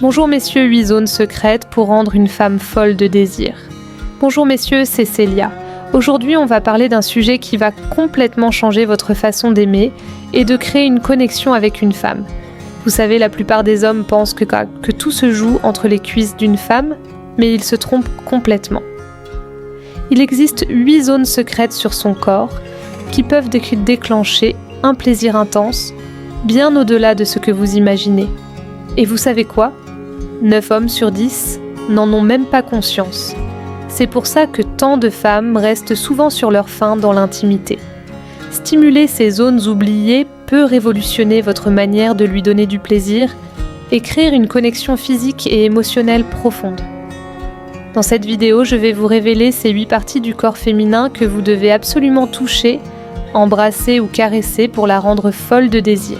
Bonjour messieurs, 8 zones secrètes pour rendre une femme folle de désir. Bonjour messieurs, c'est Célia. Aujourd'hui, on va parler d'un sujet qui va complètement changer votre façon d'aimer et de créer une connexion avec une femme. Vous savez, la plupart des hommes pensent que tout se joue entre les cuisses d'une femme, mais ils se trompent complètement. Il existe 8 zones secrètes sur son corps qui peuvent déclencher un plaisir intense, bien au-delà de ce que vous imaginez. Et vous savez quoi ? 9 hommes sur 10 n'en ont même pas conscience. C'est pour ça que tant de femmes restent souvent sur leur faim dans l'intimité. Stimuler ces zones oubliées peut révolutionner votre manière de lui donner du plaisir et créer une connexion physique et émotionnelle profonde. Dans cette vidéo, je vais vous révéler ces 8 parties du corps féminin que vous devez absolument toucher, embrasser ou caresser pour la rendre folle de désir.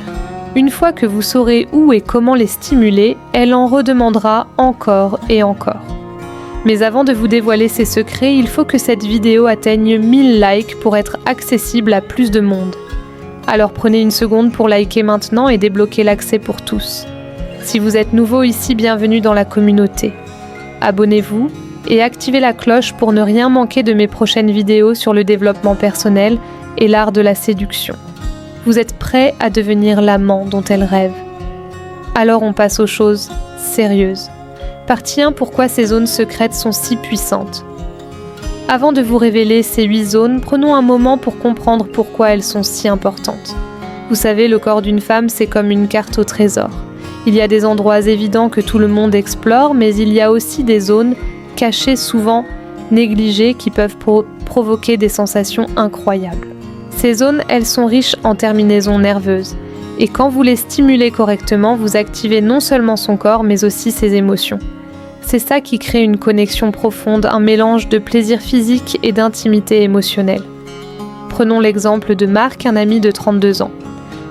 Une fois que vous saurez où et comment les stimuler, elle en redemandera encore et encore. Mais avant de vous dévoiler ces secrets, il faut que cette vidéo atteigne 1000 likes pour être accessible à plus de monde. Alors prenez une seconde pour liker maintenant et débloquer l'accès pour tous. Si vous êtes nouveau ici, bienvenue dans la communauté. Abonnez-vous et activez la cloche pour ne rien manquer de mes prochaines vidéos sur le développement personnel et l'art de la séduction. Vous êtes prêts à devenir l'amant dont elle rêve. Alors on passe aux choses sérieuses. Partie 1, pourquoi ces zones secrètes sont si puissantes. Avant de vous révéler ces 8 zones, prenons un moment pour comprendre pourquoi elles sont si importantes. Vous savez, le corps d'une femme, c'est comme une carte au trésor. Il y a des endroits évidents que tout le monde explore, mais il y a aussi des zones cachées, souvent négligées, qui peuvent provoquer des sensations incroyables. Ces zones, elles sont riches en terminaisons nerveuses. Et quand vous les stimulez correctement, vous activez non seulement son corps, mais aussi ses émotions. C'est ça qui crée une connexion profonde, un mélange de plaisir physique et d'intimité émotionnelle. Prenons l'exemple de Marc, un ami de 32 ans.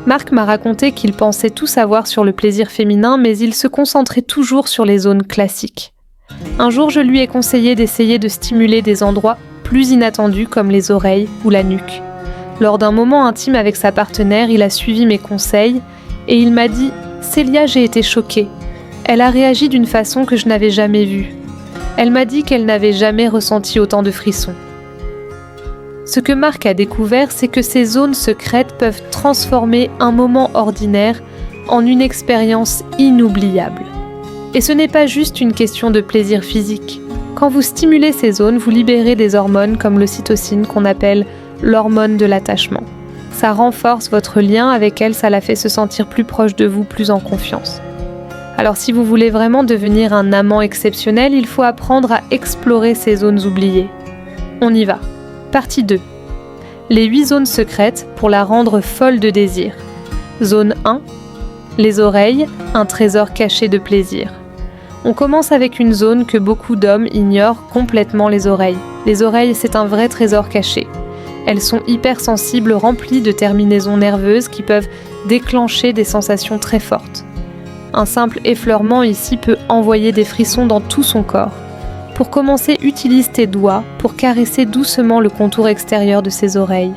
Marc m'a raconté qu'il pensait tout savoir sur le plaisir féminin, mais il se concentrait toujours sur les zones classiques. Un jour, je lui ai conseillé d'essayer de stimuler des endroits plus inattendus comme les oreilles ou la nuque. Lors d'un moment intime avec sa partenaire, il a suivi mes conseils et il m'a dit « Célia, j'ai été choquée. Elle a réagi d'une façon que je n'avais jamais vue. Elle m'a dit qu'elle n'avait jamais ressenti autant de frissons. » Ce que Marc a découvert, c'est que ces zones secrètes peuvent transformer un moment ordinaire en une expérience inoubliable. Et ce n'est pas juste une question de plaisir physique. Quand vous stimulez ces zones, vous libérez des hormones comme l'ocytocine qu'on appelle l'hormone de l'attachement. Ça renforce votre lien avec elle, ça la fait se sentir plus proche de vous, plus en confiance. Alors si vous voulez vraiment devenir un amant exceptionnel, il faut apprendre à explorer ces zones oubliées. On y va. Partie 2. Les 8 zones secrètes pour la rendre folle de désir. Zone 1. Les oreilles, un trésor caché de plaisir. On commence avec une zone que beaucoup d'hommes ignorent complètement, les oreilles. Les oreilles, c'est un vrai trésor caché. Elles sont hypersensibles, remplies de terminaisons nerveuses qui peuvent déclencher des sensations très fortes. Un simple effleurement ici peut envoyer des frissons dans tout son corps. Pour commencer, utilise tes doigts pour caresser doucement le contour extérieur de ses oreilles.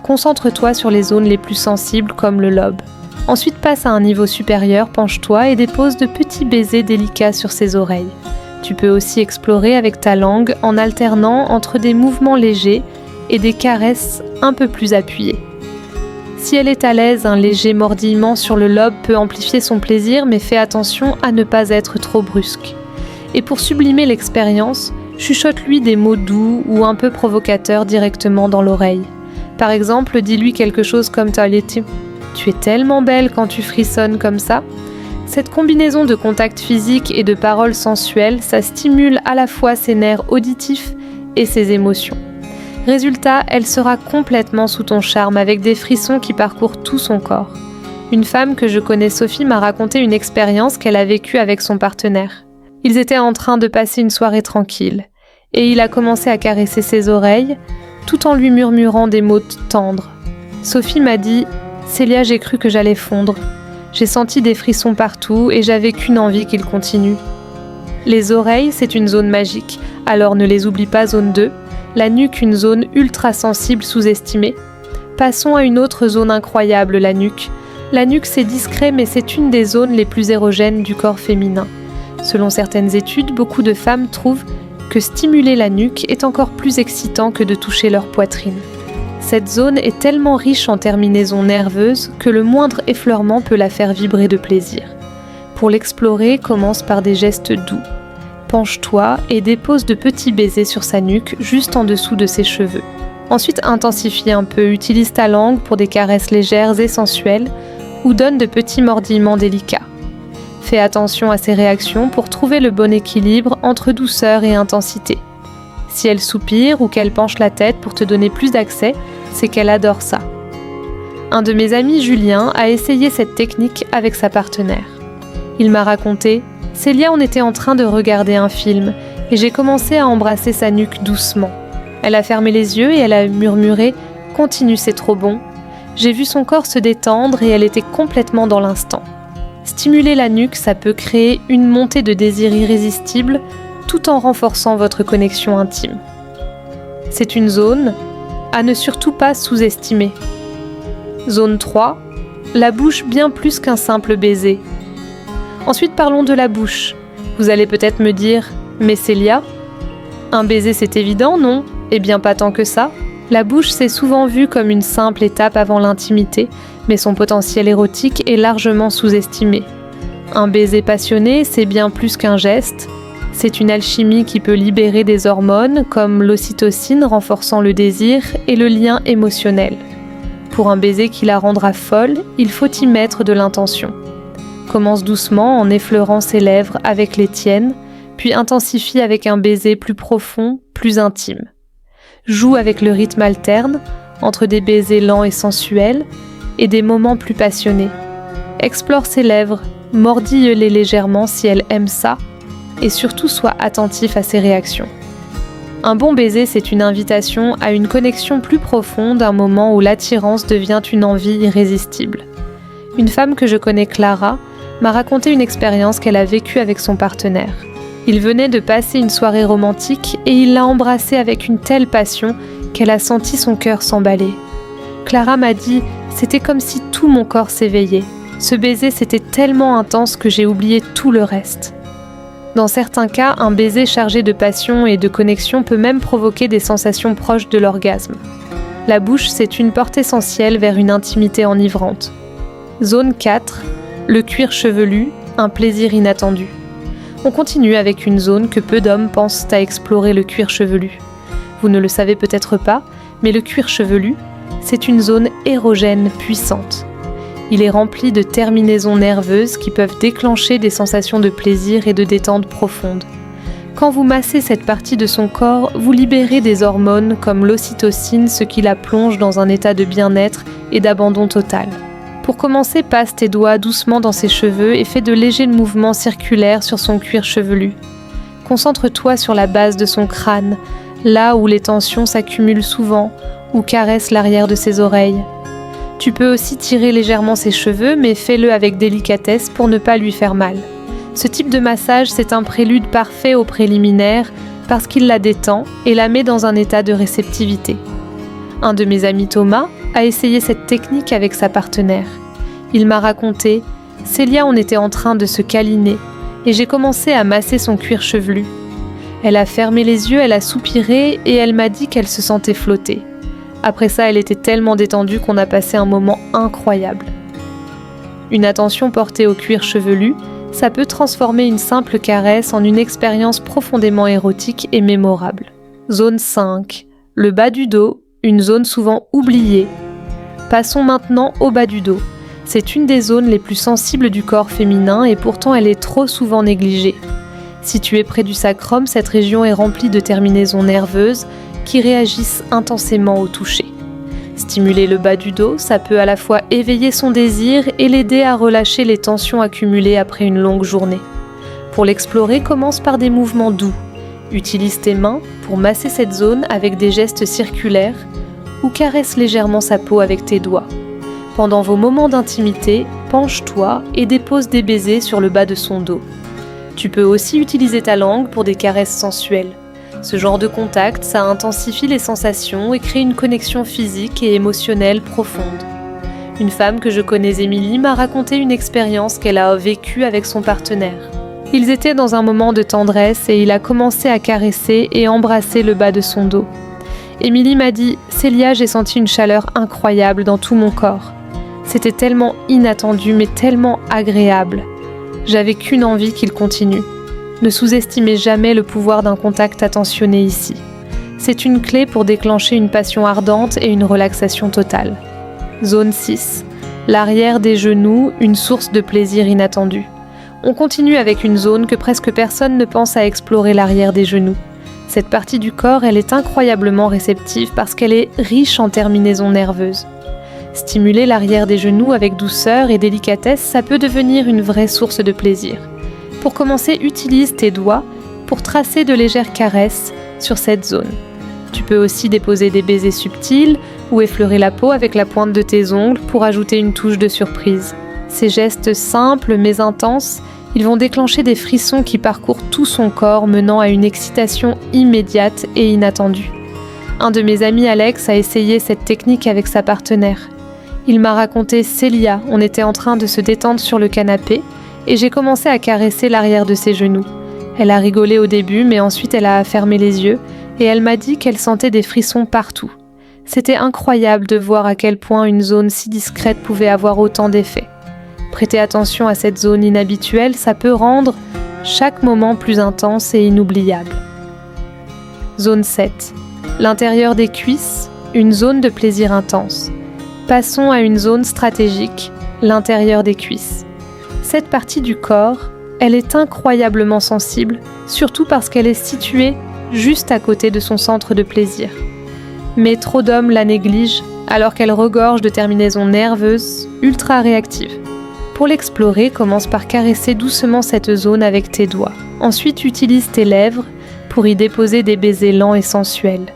Concentre-toi sur les zones les plus sensibles comme le lobe. Ensuite, passe à un niveau supérieur, penche-toi et dépose de petits baisers délicats sur ses oreilles. Tu peux aussi explorer avec ta langue en alternant entre des mouvements légers et des caresses un peu plus appuyées. Si elle est à l'aise, un léger mordillement sur le lobe peut amplifier son plaisir, mais fais attention à ne pas être trop brusque. Et pour sublimer l'expérience, chuchote-lui des mots doux ou un peu provocateurs directement dans l'oreille. Par exemple, dis-lui quelque chose comme « Tu es tellement belle quand tu frissonnes comme ça ». Cette combinaison de contact physique et de paroles sensuelles, ça stimule à la fois ses nerfs auditifs et ses émotions. Résultat, elle sera complètement sous ton charme avec des frissons qui parcourent tout son corps. Une femme que je connais, Sophie, m'a raconté une expérience qu'elle a vécue avec son partenaire. Ils étaient en train de passer une soirée tranquille et il a commencé à caresser ses oreilles tout en lui murmurant des mots tendres. Sophie m'a dit « Célia, j'ai cru que j'allais fondre. J'ai senti des frissons partout et j'avais qu'une envie qu'il continue. » Les oreilles, c'est une zone magique, alors ne les oublie pas. Zone 2. La nuque, une zone ultra sensible sous-estimée. Passons à une autre zone incroyable, la nuque. La nuque, c'est discret, mais c'est une des zones les plus érogènes du corps féminin. Selon certaines études, beaucoup de femmes trouvent que stimuler la nuque est encore plus excitant que de toucher leur poitrine. Cette zone est tellement riche en terminaisons nerveuses que le moindre effleurement peut la faire vibrer de plaisir. Pour l'explorer, commence par des gestes doux. Penche-toi et dépose de petits baisers sur sa nuque, juste en dessous de ses cheveux. Ensuite, intensifie un peu, utilise ta langue pour des caresses légères et sensuelles ou donne de petits mordillements délicats. Fais attention à ses réactions pour trouver le bon équilibre entre douceur et intensité. Si elle soupire ou qu'elle penche la tête pour te donner plus d'accès, c'est qu'elle adore ça. Un de mes amis, Julien, a essayé cette technique avec sa partenaire. Il m'a raconté « Célia, on était en train de regarder un film et j'ai commencé à embrasser sa nuque doucement. Elle a fermé les yeux et elle a murmuré « Continue, c'est trop bon ». J'ai vu son corps se détendre et elle était complètement dans l'instant. Stimuler la nuque, ça peut créer une montée de désir irrésistible tout en renforçant votre connexion intime. C'est une zone à ne surtout pas sous-estimer. Zone 3, la bouche bien plus qu'un simple baiser. Ensuite, parlons de la bouche. Vous allez peut-être me dire « Mais Célia, un baiser c'est évident, non ? Eh bien pas tant que ça. » La bouche c'est souvent vu comme une simple étape avant l'intimité, mais son potentiel érotique est largement sous-estimé. Un baiser passionné, c'est bien plus qu'un geste. C'est une alchimie qui peut libérer des hormones comme l'ocytocine renforçant le désir et le lien émotionnel. Pour un baiser qui la rendra folle, il faut y mettre de l'intention. Commence doucement en effleurant ses lèvres avec les tiennes, puis intensifie avec un baiser plus profond, plus intime. Joue avec le rythme alterne, entre des baisers lents et sensuels, et des moments plus passionnés. Explore ses lèvres, mordille-les légèrement si elle aime ça, et surtout sois attentif à ses réactions. Un bon baiser, c'est une invitation à une connexion plus profonde, un moment où l'attirance devient une envie irrésistible. Une femme que je connais, Clara, m'a raconté une expérience qu'elle a vécue avec son partenaire. Il venait de passer une soirée romantique et il l'a embrassée avec une telle passion qu'elle a senti son cœur s'emballer. Clara m'a dit « C'était comme si tout mon corps s'éveillait. Ce baiser, c'était tellement intense que j'ai oublié tout le reste. » Dans certains cas, un baiser chargé de passion et de connexion peut même provoquer des sensations proches de l'orgasme. La bouche, c'est une porte essentielle vers une intimité enivrante. Zone 4, le cuir chevelu, un plaisir inattendu. On continue avec une zone que peu d'hommes pensent à explorer, le cuir chevelu. Vous ne le savez peut-être pas, mais le cuir chevelu, c'est une zone érogène puissante. Il est rempli de terminaisons nerveuses qui peuvent déclencher des sensations de plaisir et de détente profonde. Quand vous massez cette partie de son corps, vous libérez des hormones comme l'ocytocine, ce qui la plonge dans un état de bien-être et d'abandon total. Pour commencer, passe tes doigts doucement dans ses cheveux et fais de légers mouvements circulaires sur son cuir chevelu. Concentre-toi sur la base de son crâne, là où les tensions s'accumulent souvent, ou caresse l'arrière de ses oreilles. Tu peux aussi tirer légèrement ses cheveux, mais fais-le avec délicatesse pour ne pas lui faire mal. Ce type de massage, c'est un prélude parfait au préliminaire parce qu'il la détend et la met dans un état de réceptivité. Un de mes amis, Thomas, a essayé cette technique avec sa partenaire. Il m'a raconté « Célia, on était en train de se câliner et j'ai commencé à masser son cuir chevelu. Elle a fermé les yeux, elle a soupiré et elle m'a dit qu'elle se sentait flotter. Après ça, elle était tellement détendue qu'on a passé un moment incroyable. » Une attention portée au cuir chevelu, ça peut transformer une simple caresse en une expérience profondément érotique et mémorable. Zone 5. Le bas du dos, une zone souvent oubliée. Passons maintenant au bas du dos. C'est une des zones les plus sensibles du corps féminin et pourtant elle est trop souvent négligée. Située près du sacrum, cette région est remplie de terminaisons nerveuses qui réagissent intensément au toucher. Stimuler le bas du dos, ça peut à la fois éveiller son désir et l'aider à relâcher les tensions accumulées après une longue journée. Pour l'explorer, commence par des mouvements doux. Utilise tes mains pour masser cette zone avec des gestes circulaires ou caresse légèrement sa peau avec tes doigts. Pendant vos moments d'intimité, penche-toi et dépose des baisers sur le bas de son dos. Tu peux aussi utiliser ta langue pour des caresses sensuelles. Ce genre de contact, ça intensifie les sensations et crée une connexion physique et émotionnelle profonde. Une femme que je connais, Émilie, m'a raconté une expérience qu'elle a vécue avec son partenaire. Ils étaient dans un moment de tendresse et il a commencé à caresser et embrasser le bas de son dos. Émilie m'a dit « Célia, j'ai senti une chaleur incroyable dans tout mon corps. C'était tellement inattendu mais tellement agréable. J'avais qu'une envie qu'il continue. Ne sous-estimez jamais le pouvoir d'un contact attentionné ici. C'est une clé pour déclencher une passion ardente et une relaxation totale. » Zone 6. L'arrière des genoux, une source de plaisir inattendu. On continue avec une zone que presque personne ne pense à explorer, l'arrière des genoux. Cette partie du corps, elle est incroyablement réceptive parce qu'elle est riche en terminaisons nerveuses. Stimuler l'arrière des genoux avec douceur et délicatesse, ça peut devenir une vraie source de plaisir. Pour commencer, utilise tes doigts pour tracer de légères caresses sur cette zone. Tu peux aussi déposer des baisers subtils ou effleurer la peau avec la pointe de tes ongles pour ajouter une touche de surprise. Ces gestes simples mais intenses, ils vont déclencher des frissons qui parcourent tout son corps, menant à une excitation immédiate et inattendue. Un de mes amis, Alex, a essayé cette technique avec sa partenaire. Il m'a raconté « Célia, on était en train de se détendre sur le canapé et j'ai commencé à caresser l'arrière de ses genoux. Elle a rigolé au début, mais ensuite elle a fermé les yeux et elle m'a dit qu'elle sentait des frissons partout. C'était incroyable de voir à quel point une zone si discrète pouvait avoir autant d'effets. Prêtez attention à cette zone inhabituelle, ça peut rendre chaque moment plus intense et inoubliable. Zone 7. L'intérieur des cuisses, une zone de plaisir intense. Passons à une zone stratégique, l'intérieur des cuisses. Cette partie du corps, elle est incroyablement sensible, surtout parce qu'elle est située juste à côté de son centre de plaisir. Mais trop d'hommes la négligent alors qu'elle regorge de terminaisons nerveuses ultra réactives. Pour l'explorer, commence par caresser doucement cette zone avec tes doigts. Ensuite, utilise tes lèvres pour y déposer des baisers lents et sensuels.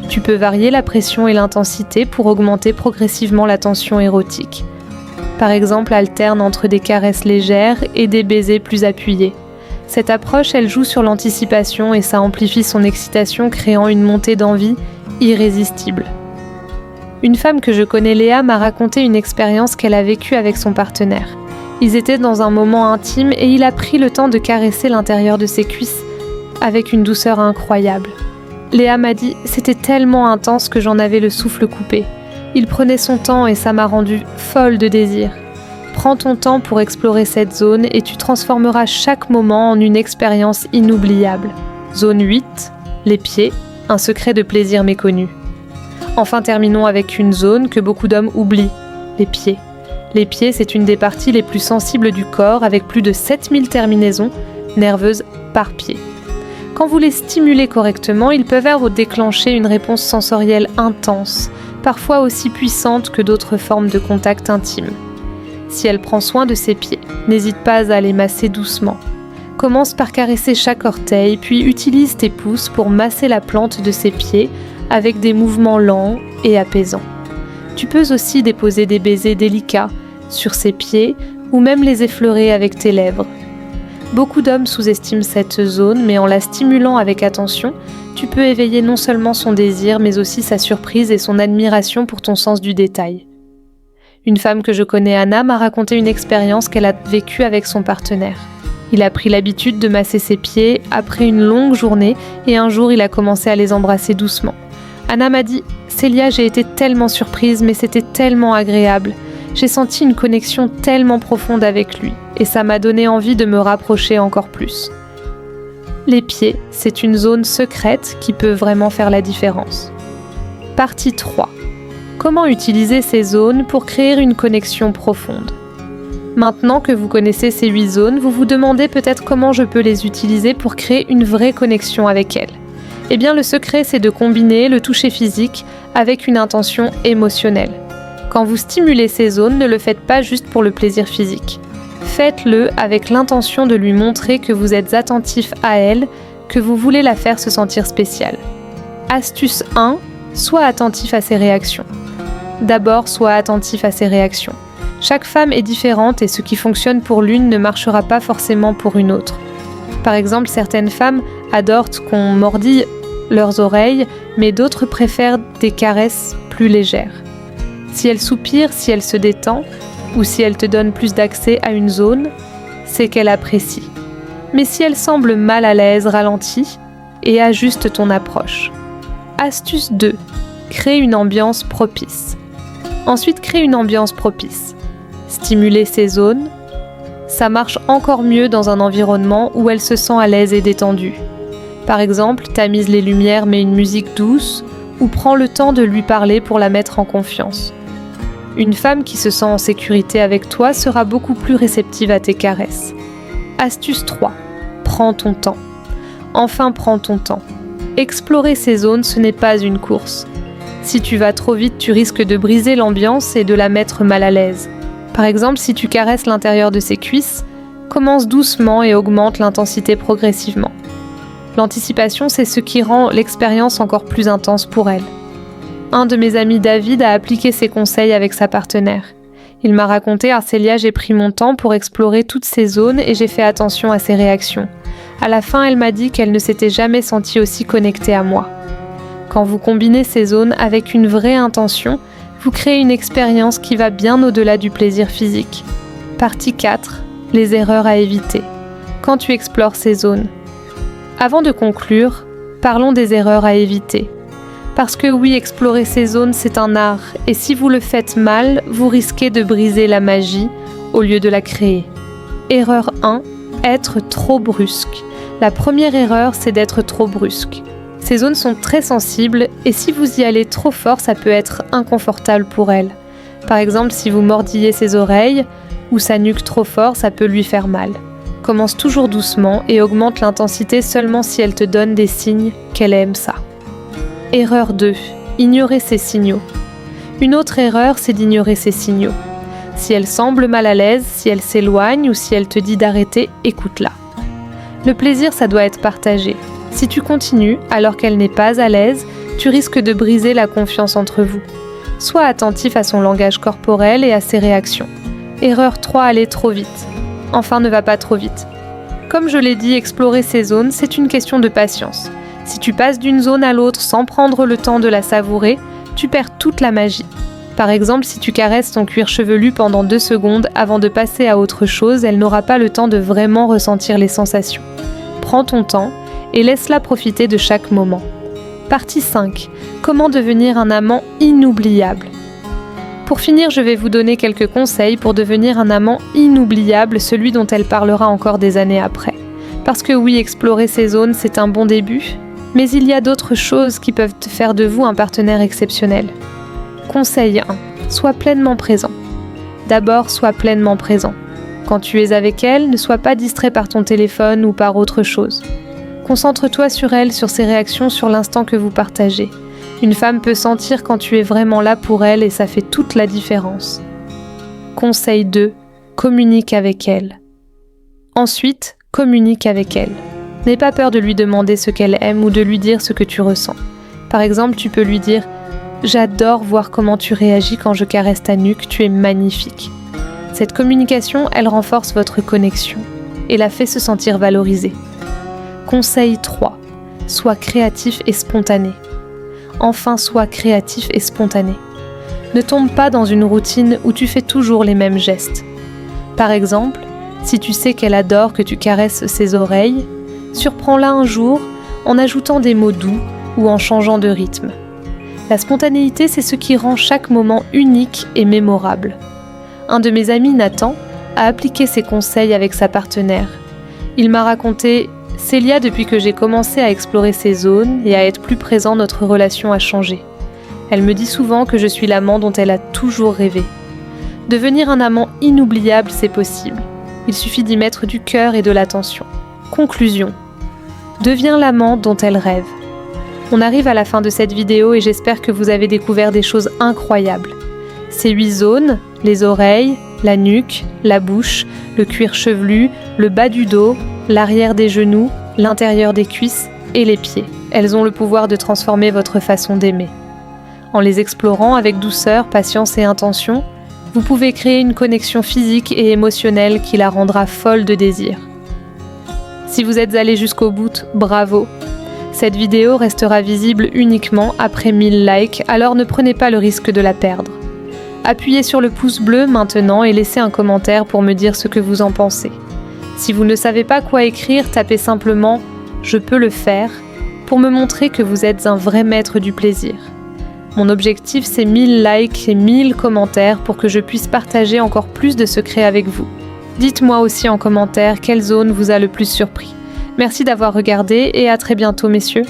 Tu peux varier la pression et l'intensité pour augmenter progressivement la tension érotique. Par exemple, alterne entre des caresses légères et des baisers plus appuyés. Cette approche, elle joue sur l'anticipation et ça amplifie son excitation, créant une montée d'envie irrésistible. Une femme que je connais, Léa, m'a raconté une expérience qu'elle a vécue avec son partenaire. Ils étaient dans un moment intime et il a pris le temps de caresser l'intérieur de ses cuisses avec une douceur incroyable. Léa m'a dit « C'était tellement intense que j'en avais le souffle coupé. Il prenait son temps et ça m'a rendue folle de désir. » Prends ton temps pour explorer cette zone et tu transformeras chaque moment en une expérience inoubliable. Zone 8, les pieds, un secret de plaisir méconnu. Enfin, terminons avec une zone que beaucoup d'hommes oublient, les pieds. Les pieds, c'est une des parties les plus sensibles du corps avec plus de 7000 terminaisons nerveuses par pied. Quand vous les stimulez correctement, ils peuvent déclencher une réponse sensorielle intense, parfois aussi puissante que d'autres formes de contact intime. Si elle prend soin de ses pieds, n'hésite pas à les masser doucement. Commence par caresser chaque orteil, puis utilise tes pouces pour masser la plante de ses pieds avec des mouvements lents et apaisants. Tu peux aussi déposer des baisers délicats sur ses pieds ou même les effleurer avec tes lèvres. Beaucoup d'hommes sous-estiment cette zone, mais en la stimulant avec attention, tu peux éveiller non seulement son désir, mais aussi sa surprise et son admiration pour ton sens du détail. Une femme que je connais, Anna, m'a raconté une expérience qu'elle a vécue avec son partenaire. Il a pris l'habitude de masser ses pieds après une longue journée et un jour il a commencé à les embrasser doucement. Anna m'a dit « Célia, j'ai été tellement surprise mais c'était tellement agréable. J'ai senti une connexion tellement profonde avec lui et ça m'a donné envie de me rapprocher encore plus. » Les pieds, c'est une zone secrète qui peut vraiment faire la différence. Partie 3. Comment utiliser ces zones pour créer une connexion profonde? Maintenant que vous connaissez ces 8 zones, vous vous demandez peut-être comment je peux les utiliser pour créer une vraie connexion avec elles. Eh bien, le secret, c'est de combiner le toucher physique avec une intention émotionnelle. Quand vous stimulez ces zones, ne le faites pas juste pour le plaisir physique. Faites-le avec l'intention de lui montrer que vous êtes attentif à elle, que vous voulez la faire se sentir spéciale. Astuce 1, sois attentif à ses réactions. D'abord, sois attentif à ses réactions. Chaque femme est différente et ce qui fonctionne pour l'une ne marchera pas forcément pour une autre. Par exemple, certaines femmes adorent qu'on mordille leurs oreilles, mais d'autres préfèrent des caresses plus légères. Si elle soupire, si elle se détend, ou si elle te donne plus d'accès à une zone, c'est qu'elle apprécie. Mais si elle semble mal à l'aise, ralentis et ajuste ton approche. Astuce 2. Crée une ambiance propice. Ensuite, crée une ambiance propice. Stimuler ces zones, ça marche encore mieux dans un environnement où elle se sent à l'aise et détendue. Par exemple, tamise les lumières mais une musique douce, ou prends le temps de lui parler pour la mettre en confiance. Une femme qui se sent en sécurité avec toi sera beaucoup plus réceptive à tes caresses. Astuce 3. Prends ton temps. Enfin, prends ton temps. Explorer ces zones, ce n'est pas une course. Si tu vas trop vite, tu risques de briser l'ambiance et de la mettre mal à l'aise. Par exemple, si tu caresses l'intérieur de ses cuisses, commence doucement et augmente l'intensité progressivement. L'anticipation, c'est ce qui rend l'expérience encore plus intense pour elle. Un de mes amis, David, a appliqué ces conseils avec sa partenaire. Il m'a raconté « Arcélia, j'ai pris mon temps pour explorer toutes ces zones et j'ai fait attention à ses réactions. À la fin, elle m'a dit qu'elle ne s'était jamais sentie aussi connectée à moi. » Quand vous combinez ces zones avec une vraie intention, vous créez une expérience qui va bien au-delà du plaisir physique. Partie 4. Les erreurs à éviter. Quand tu explores ces zones. Avant de conclure, parlons des erreurs à éviter. Parce que oui, explorer ces zones, c'est un art, et si vous le faites mal, vous risquez de briser la magie au lieu de la créer. Erreur 1. Être trop brusque. La première erreur, c'est d'être trop brusque. Ces zones sont très sensibles, et si vous y allez trop fort, ça peut être inconfortable pour elle. Par exemple, si vous mordillez ses oreilles, ou sa nuque trop fort, ça peut lui faire mal. Commence toujours doucement et augmente l'intensité seulement si elle te donne des signes qu'elle aime ça. Erreur 2. Ignorer ses signaux. Une autre erreur, c'est d'ignorer ses signaux. Si elle semble mal à l'aise, si elle s'éloigne ou si elle te dit d'arrêter, écoute-la. Le plaisir, ça doit être partagé. Si tu continues alors qu'elle n'est pas à l'aise, tu risques de briser la confiance entre vous. Sois attentif à son langage corporel et à ses réactions. Erreur 3. Aller trop vite. Enfin, ne va pas trop vite. Comme je l'ai dit, explorer ces zones, c'est une question de patience. Si tu passes d'une zone à l'autre sans prendre le temps de la savourer, tu perds toute la magie. Par exemple, si tu caresses ton cuir chevelu pendant 2 secondes avant de passer à autre chose, elle n'aura pas le temps de vraiment ressentir les sensations. Prends ton temps et laisse-la profiter de chaque moment. Partie 5. Comment devenir un amant inoubliable. Pour finir, je vais vous donner quelques conseils pour devenir un amant inoubliable, celui dont elle parlera encore des années après. Parce que oui, explorer ces zones, c'est un bon début, mais il y a d'autres choses qui peuvent faire de vous un partenaire exceptionnel. Conseil 1. Sois pleinement présent. D'abord, sois pleinement présent. Quand tu es avec elle, ne sois pas distrait par ton téléphone ou par autre chose. Concentre-toi sur elle, sur ses réactions, sur l'instant que vous partagez. Une femme peut sentir quand tu es vraiment là pour elle et ça fait toute la différence. Conseil 2. Communique avec elle. Ensuite, communique avec elle. N'aie pas peur de lui demander ce qu'elle aime ou de lui dire ce que tu ressens. Par exemple, tu peux lui dire « J'adore voir comment tu réagis quand je caresse ta nuque, tu es magnifique ». Cette communication, elle renforce votre connexion et la fait se sentir valorisée. Conseil 3. Sois créatif et spontané. Enfin, sois créatif et spontané. Ne tombe pas dans une routine où tu fais toujours les mêmes gestes. Par exemple, si tu sais qu'elle adore que tu caresses ses oreilles, surprends-la un jour en ajoutant des mots doux ou en changeant de rythme. La spontanéité, c'est ce qui rend chaque moment unique et mémorable. Un de mes amis, Nathan, a appliqué ces conseils avec sa partenaire. Il m'a raconté « Célia, depuis que j'ai commencé à explorer ces zones et à être plus présent, notre relation a changé. Elle me dit souvent que je suis l'amant dont elle a toujours rêvé. Devenir un amant inoubliable, c'est possible. Il suffit d'y mettre du cœur et de l'attention. Conclusion. Deviens l'amant dont elle rêve. On arrive à la fin de cette vidéo et j'espère que vous avez découvert des choses incroyables. Ces 8 zones, les oreilles, la nuque, la bouche, le cuir chevelu, le bas du dos, l'arrière des genoux, l'intérieur des cuisses et les pieds. Elles ont le pouvoir de transformer votre façon d'aimer. En les explorant avec douceur, patience et intention, vous pouvez créer une connexion physique et émotionnelle qui la rendra folle de désir. Si vous êtes allé jusqu'au bout, bravo! Cette vidéo restera visible uniquement après 1000 likes, alors ne prenez pas le risque de la perdre. Appuyez sur le pouce bleu maintenant et laissez un commentaire pour me dire ce que vous en pensez. Si vous ne savez pas quoi écrire, tapez simplement « Je peux le faire » pour me montrer que vous êtes un vrai maître du plaisir. Mon objectif, c'est 1000 likes et 1000 commentaires pour que je puisse partager encore plus de secrets avec vous. Dites-moi aussi en commentaire quelle zone vous a le plus surpris. Merci d'avoir regardé et à très bientôt, messieurs.